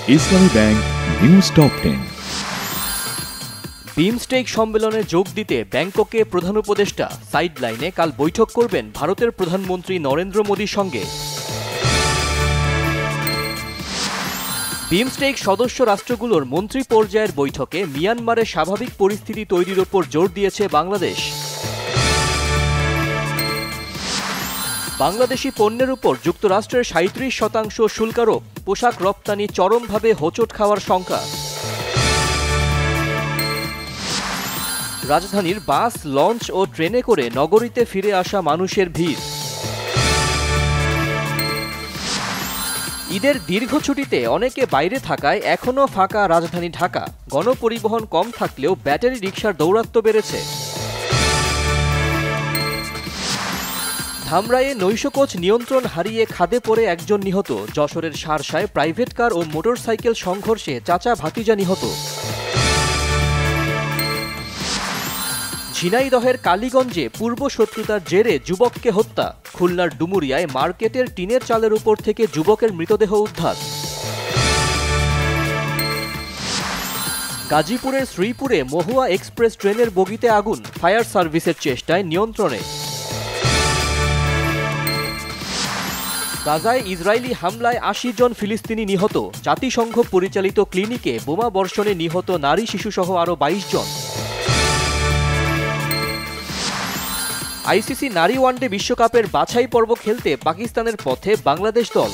ইসলামী bank news top 10। BIMSTEC সম্মেলনে যোগ দিতে ব্যাংককে প্রধান উপদেষ্টা সাইডলাইনে কাল বৈঠক করবেন ভারতের প্রধানমন্ত্রী নরেন্দ্র মোদীর সঙ্গে। বিমস্টেক সদস্য রাষ্ট্রগুলোর মন্ত্রী পর্যায়ের বৈঠকে মিয়ানমারের স্বাভাবিক পরিস্থিতি তৈরির ওপর জোর দিয়েছে বাংলাদেশ। বাংলাদেশি পণ্যের উপর যুক্তরাষ্ট্রের ৩৭% শুল্কারোপ, পোশাক রপ্তানি চরমভাবে হোঁচট খাওয়ার শঙ্কা। রাজধানীর বাস, লঞ্চ ও ট্রেনে করে নগরীতে ফিরে আসা মানুষের ভিড়। ঈদের দীর্ঘ ছুটিতে অনেকে বাইরে থাকায় এখনও ফাঁকা রাজধানী ঢাকা। গণপরিবহন কম থাকলেও ব্যাটারি রিকশার দৌরাত্ম্য বেড়েছে। ধামরাইয়ে নৈশকোচ নিয়ন্ত্রণ হারিয়ে খাদে পড়ে একজন নিহত। যশোরের শার্শায় প্রাইভেট কার ও মোটরসাইকেল সংঘর্ষে চাচা ভাতিজা নিহত। ঝিনাইদহের কালীগঞ্জে পূর্ব শত্রুতার জেরে যুবককে হত্যা। খুলনার ডুমুরিয়ায় মার্কেটের টিনের চালের উপর থেকে যুবকের মৃতদেহ উদ্ধার। গাজীপুরের শ্রীপুরে মহুয়া এক্সপ্রেস ট্রেনের বগিতে আগুন, ফায়ার সার্ভিসের চেষ্টায় নিয়ন্ত্রণে। গাজায় ইসরায়েলি হামলায় ৮০ জন ফিলিস্তিনি নিহত। জাতিসংঘ পরিচালিত ক্লিনিকে বোমা বর্ষণে নিহত নারী শিশুসহ আরও ২২ জন। আইসিসি নারী ওয়ানডে বিশ্বকাপের বাছাই পর্ব খেলতে পাকিস্তানের পথে বাংলাদেশ দল।